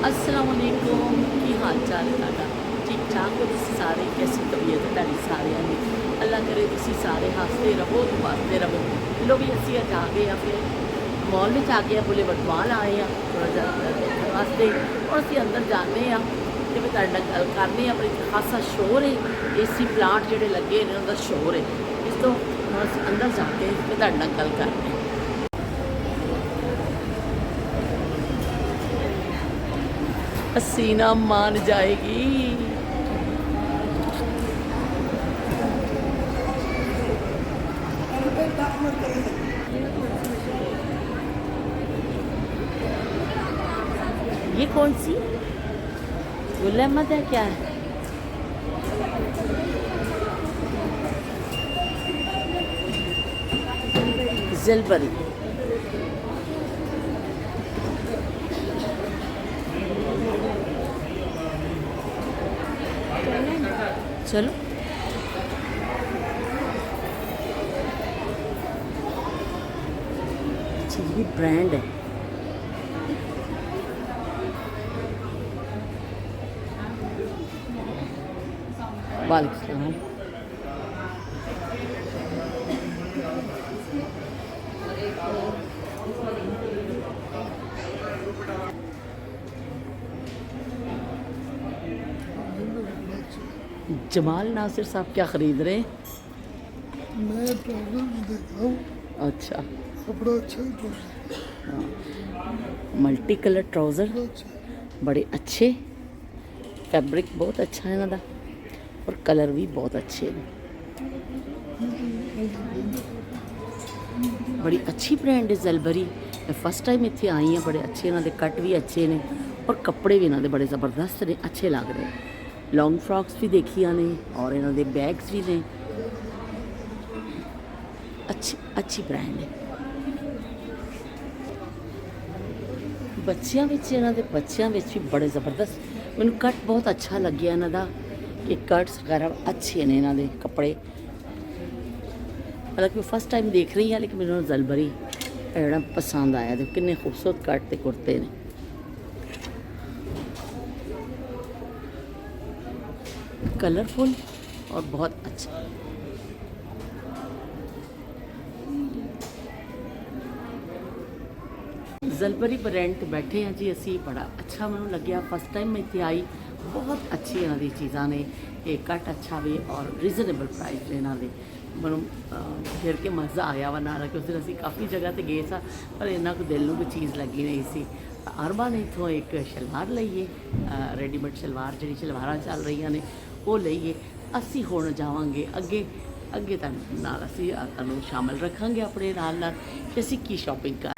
अस्सलामुअलैकुम की हाल चाल है तुहाडा ठीक ठाक हो तुसीं सारे कैसी तबीयत है तुहाडी सारिਆਂ ਦੀ अल्लाह करे तुसीं सारे हसते रहो वसते रहो लो भी असीं अज आ गए फिर मॉल में आ गए बुलेवर्ड मॉल आए हैं थोड़ा जिहा देखने वास्ते और असीं अंदर जाने तो मैं तुहाडे नाल गल करनी पर इत्थे खासा शोर है एसी प्लांट जिहड़े लगे ने उनका शोर है इस तो हुण असीं अंदर जाके मैं तुहाडे नाल गल करनी हसीना मान जाएगी। ये कौन सी गुल अहमद है क्या है? जलबरी चलो अच्छा ये ब्रांड है वालेकुम सलाम। जमाल नासिर साहब क्या खरीद रहे हैं? मैं ट्राउजर भी देख रहा हूँ। अच्छा कपड़ा अच्छा है ट्राउजर। मल्टी कलर ट्राउज़र अच्छा बड़े अच्छे फैब्रिक बहुत अच्छा है इन्हों और कलर भी बहुत अच्छे हैं। बड़ी अच्छी ब्रांड है जलबरी। मैं फस्ट टाइम इतने आई हाँ। बड़े अच्छे इन्हों कट भी अच्छे ने और कपड़े भी इन्हों बड़े ज़बरदस्त ने अच्छे लग रहे हैं। लॉन्ग फ्रॉक्स भी देखिया ने और इन्हों के बैग्स भी ने अच्छी ब्रांड है। बच्चों भी बड़े ज़बरदस्त मैंने कट बहुत अच्छा लग्या इन्हों का कि कट्स वगैरह अच्छे ने इन्हों के कपड़े। हालांकि मैं फस्ट टाइम देख रही हाँ लेकिन मैंने जलबरी जोड़ा पसंद आया तो किन्ने खूबसूरत कट के कुर्ते ने। कलरफुल और बहुत अच्छा। जलबरी ब्रांड ते बैठे हैं जी असी। बड़ा अच्छा मैं लग्या फस्ट टाइम मैं इतने आई। बहुत अच्छी इन्हों की चीज़ा ने ये कट अच्छा भी और रीजनेबल प्राइस इन्हों के मैं फिर के मज़ा आया वा ना कि उस दिन असी काफ़ी जगह पर गए सा पर इन्ना को दिल में कोई चीज़ लगी नहीं सी। अरबा ने इतों एक शलवार लईए रेडीमेड शलवार जी शलवार चल रही ने वो लईए। असी हुण जावांगे अगे अगे नाल असी तुहानूं शामिल रखांगे अपने नाल कि असी की शॉपिंग कर।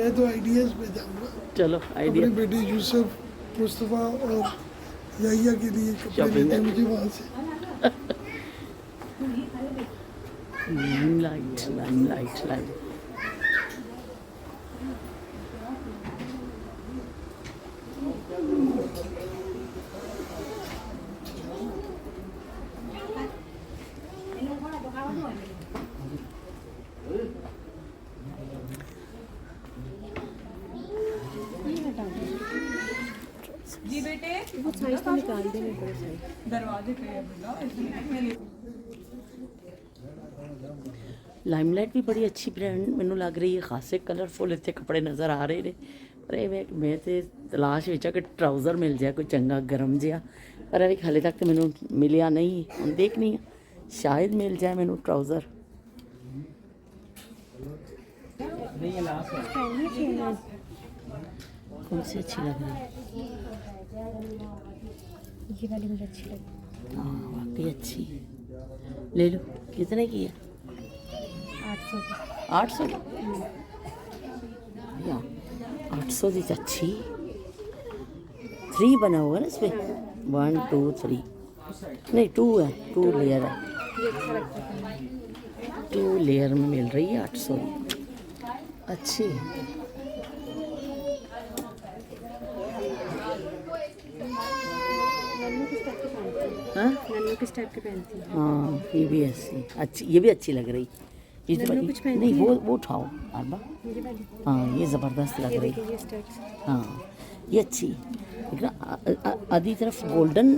मैं तो आइडियाज़ पे जाऊँगा। चलो आइडिया अपनी बेटी यूसुफ मुस्तफ़ा और याहिया के लिए कपड़े लेने हैं मुझे वहाँ से। लाइट जी बेटे वो साइज तो निकाल दे मेरे को साइज दरवाजे पे है बेटा इसलिए मैंने ਲਾਈਮਲਾਈਟ ਵੀ ਬੜੀ ਅੱਛੀ ਬ੍ਰਾਂਡ ਮੈਨੂੰ ਲੱਗ ਰਹੀ ਹੈ, ਖਾਸੇ ਕਲਰਫੁਲ ਇੱਥੇ ਕੱਪੜੇ ਨਜ਼ਰ ਆ ਰਹੇ ਨੇ। ਪਰ ਇਹ ਵੇ ਮੈਂ ਤੇ ਤਲਾਸ਼ ਵਿੱਚ ਆ ਕਿ ਟਰਾਊਜ਼ਰ ਮਿਲ ਜਾਏ ਕੋਈ ਚੰਗਾ ਗਰਮ ਜਿਹਾ, ਪਰ ਇਹ ਹਾਲੇ ਤੱਕ ਤਾਂ ਮੈਨੂੰ ਮਿਲਿਆ ਨਹੀਂ। ਹੁਣ ਦੇਖਣੀ ਆ, ਸ਼ਾਇਦ ਮਿਲ ਜਾਏ ਮੈਨੂੰ ਟਰਾਊਜ਼ਰ। कौन सी अच्छी लग रही है? ये वाली मुझे अच्छी लगी। हाँ वाकई अच्छी, ले लो। कितने की है? 800 की। 800 की? या 800 की अच्छी। 3 बना हुआ ना इसमें, 1 2 3 नहीं 2 है, 2 लेयर है, ये अच्छा लगता है। 2 लेयर में मिल रही है 800 की, अच्छी। नन्नू किस टाइप की पहनती है? हाँ नन्नू किस टाइप की पहनती है? हाँ ये भी ऐसी अच्छी, ये भी अच्छी लग रही। ये तो नन्नू बड़ी- कुछ पहनती नहीं है? वो उठाओ अरबा। ये वाली। हाँ ये ज़बरदस्त लग ये रही। देखिए ये स्टड्स। हाँ ये अच्छी, लेकिन आधी तरफ गोल्डन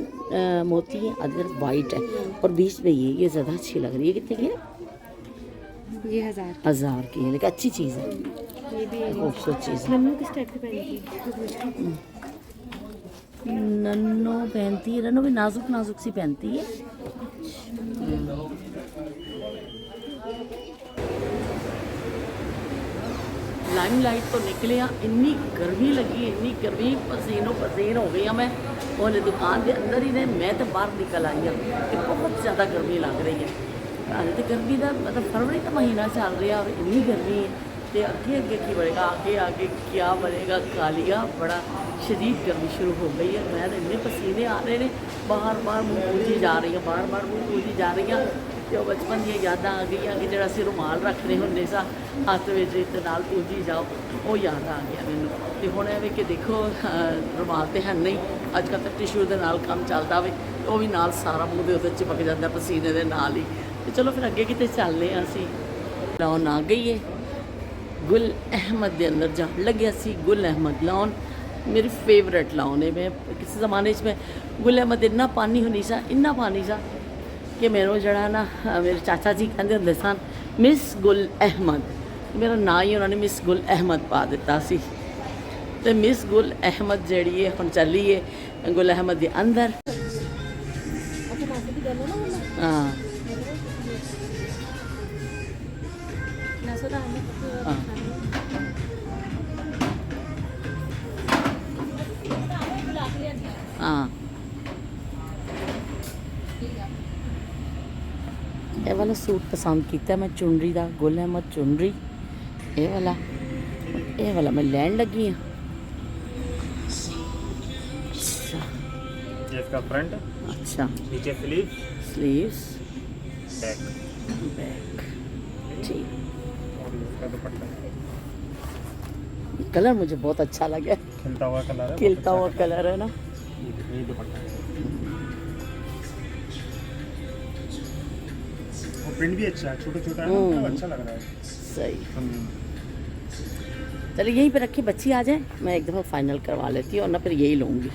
मोती है, आधी तरफ वाइट है, और बीच में ये ज़्यादा अच्छी लग रही है। कितने की है? ये 1000। 1000 की है, लेकिन अच्छी चीज़ है, ये भी है। खूबसूरत चीज़ है। नन्नू किस टाइप की पहनती है? नन्नो पहनती है, नन्नो भी नाजुक नाजुक सी पहनती है। लाइमलाइट तो निकले हाँ, इन्नी गर्मी लगी, इन्नी गर्मी, पसीनो पसीन हो गई हाँ मैं। और दुकान के अंदर ही ने, मैं तो बाहर निकल आई हाँ कि बहुत ज़्यादा गर्मी लग रही है। हाले तो गर्मी का मतलब फरवरी का महीना चल रहा और इन्नी गर्मी है, तो अगे अगे की बढ़ेगा, आगे आगे क्या बनेगा कालिया, बड़ा शदीद गर्मी शुरू हो गई है। मैं इन्ने पसीने आ रहे हैं, बार बार मुँह पूंजी जा रही हैं, बार बार मुँह पूंजी जा रही हैं। तो बचपन दी यादां आ गई कि जो असीं रुमाल रखने होंगे सा हत्थ विच ते नाल पूंजी जाओ, वो याद आ गया मैनू। तो हुण एवें कि देखो रुमाल तो है नहीं, अजकल तो टिशू के नाल काम चलता वे, वो भी नाल सारा मूँह के उत्ते चिपक जाता पसीने के नाल ही। तो चलो फिर अगे किते चलने असीं। लॉन आ गई है, गुल अहमद के अंदर जान लगे असीं। गुल अहमद लॉन मेरी फेवरेट लॉन है। मैं किसी ज़माने में गुल अहमद इन्ना पानी होनी सा, इन्ना पानी सा कि मेरे जड़ा ना मेरे चाचा जी कहते होंदे सन मिस गुल अहमद, मेरा ना ही उन्होंने मिस गुल अहमद पा दिता सी। तो मिस गुल अहमद जड़ी है हुण चली है गुल अहमद के अंदर। अच्छा मासी की गल है ना वो। हाँ नसोदा हमें हाँ हाँ ये वाला सूट पसंद किया मैं, चुनरी का, गुल अहमद चुनरी, ये वाला मैं लैन लगी हाँ। अच्छा ये इसका फ्रंट, अच्छा, नीचे स्लीव, स्लीव्स, बैक बैक, ठीक। और इसका दुपट्टा ये कलर मुझे बहुत अच्छा लगा, खिलता हुआ कलर है, खिलता हुआ कलर है ना। ये दुपट्टा है। और प्रिंट भी अच्छा है, छोटा छोटा है ना, मतलब अच्छा लग रहा है। सही। चलिए यहीं पे रखी, बच्ची आ जाए, मैं एक दफ़ा फाइनल करवा लेती हूँ और ना फिर यही लूँगी।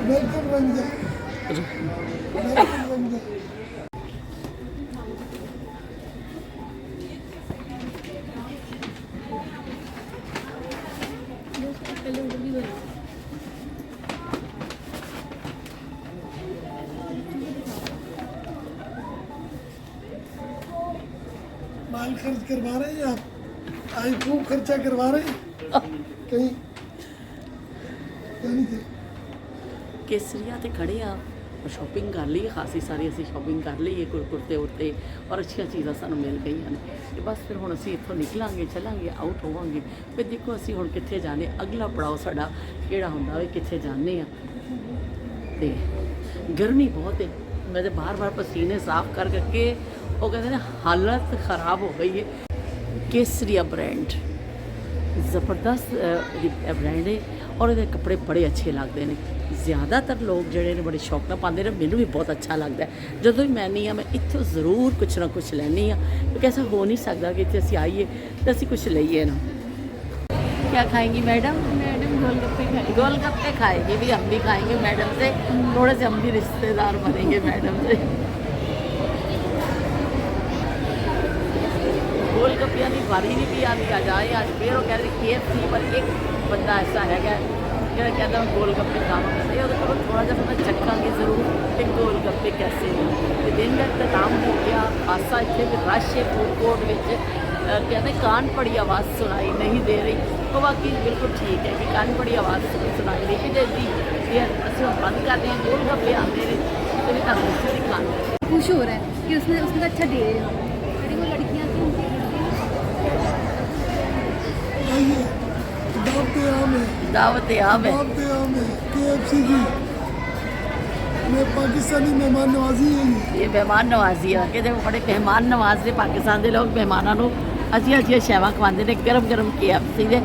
बिल्कुल बन जाए, बिल्कुल बन जाए। बाल खर्च करवा रहे हैं आप? आई खूब खर्चा करवा रहे हैं कहीं नहीं थे ਕੇਸਰੀਆ ਤੇ ਖੜੇ ਆ ਸ਼ਾਪਿੰਗ ਕਰ ਲਈ ਖਾਸੀ ਸਾਰੀ ਅਸੀਂ ਸ਼ਾਪਿੰਗ ਕਰ ਲਈ ਕੁਰਤੇ ਉਰਤੇ ਔਰ ਅੱਛੀਆਂ ਚੀਜ਼ਾਂ ਸਾਨੂੰ ਮਿਲ ਗਈਆਂ ਨੇ ਤੇ ਬਸ ਫਿਰ ਹੁਣ ਅਸੀਂ ਇੱਥੋਂ ਨਿਕਲਾਂਗੇ ਚੱਲਾਂਗੇ ਆਊਟ ਹੋਵਾਂਗੇ ਫਿਰ ਦੇਖੋ ਅਸੀਂ ਹੁਣ ਕਿੱਥੇ ਜਾਣੇ ਅਗਲਾ ਪੜਾਅ ਸਾਡਾ ਕਿਹੜਾ ਹੁੰਦਾ ਵੇ ਕਿੱਥੇ ਜਾਣੇ ਆ ਤੇ ਗਰਮੀ ਬਹੁਤ ਹੈ ਮੈਂ ਤੇ ਬਾਰ-ਬਾਰ ਪਸੀਨੇ ਸਾਫ਼ ਕਰ ਕਰਕੇ ਉਹ ਕਹਿੰਦੇ ਨੇ ਹਾਲਤ ਖਰਾਬ ਹੋ ਗਈ ਹੈ ਕੇਸਰੀਆ ਬ੍ਰਾਂਡ ਜ਼ਬਰਦਸਤ ਬ੍ਰਾਂਡ ਹੈ ਔਰ ਇਹਦੇ ਕੱਪੜੇ ਬੜੇ ਅੱਛੇ ਲੱਗਦੇ ਨੇ ਜ਼ਿਆਦਾਤਰ ਲੋਕ ਜਿਹੜੇ ਨੇ ਬੜੇ ਸ਼ੌਕ ਨਾਲ ਪਾਉਂਦੇ ਨੇ ਮੈਨੂੰ ਵੀ ਬਹੁਤ ਅੱਛਾ ਲੱਗਦਾ ਜਦੋਂ ਵੀ ਮੈਂ ਨਹੀਂ ਆ ਮੈਂ ਇੱਥੋਂ ਜ਼ਰੂਰ ਕੁਛ ਨਾ ਕੁਛ ਲੈਣੀ ਆ ਕਿਉਂਕਿ ਐਸਾ ਹੋ ਨਹੀਂ ਸਕਦਾ ਕਿ ਇੱਥੇ ਅਸੀਂ ਆਈਏ ਤਾਂ ਅਸੀਂ ਕੁਛ ਲਈਏ ਨਾ क्या खाएंगी मैडम मैडम गोलगप्पे खाए गोलगप्पे खाएंगे भी हम भी खाएंगे मैडम से थोड़े से हम भी रिश्तेदार बनेंगे मैडम से गोलगप्पियाँ की वारी नहीं भी आती आ जाए आज फिर वो कह रहे KFC पर एक बंदा ऐसा है कि कहता मैं गोलगप्पे खावांगा तो थोड़ा सा मैं चखांगे जरूर कि गोलगप्पे कैसे हैं दिन का इख्तिताम हो गया खासा इतने रश है फूड कोर्ट में कहते कान पड़ी आवाज़ सुनाई नहीं दे रही तो बाकी बिल्कुल ठीक है कि कान पड़ी आवाज़ सुनाई नहीं देती ये असं हम बंद कर रहे हैं गोलगप्पे आते हैं तो भी तक उससे नहीं खाना खुश हो रहा है कि उसने उसने तो अच्छा दे रहे हो अरे वो लड़कियाँ थी आइए दावत आम है दावत आम है दावत आम है KFC की मैं पाकिस्तानी मेहमान नवाजी है ये मेहमान नवाजी है कहते बड़े मेहमान नवाज ने पाकिस्तान के लोग मेहमानों को अच्छी अच्छी शैवां खवाते हैं गरम गरम KFC के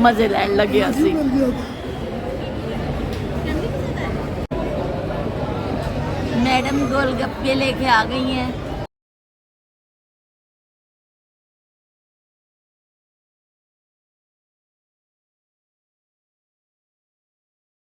मज़े लैन लगे असी मिल गया था मैडम गोलगप्पे लेके आ गई हैं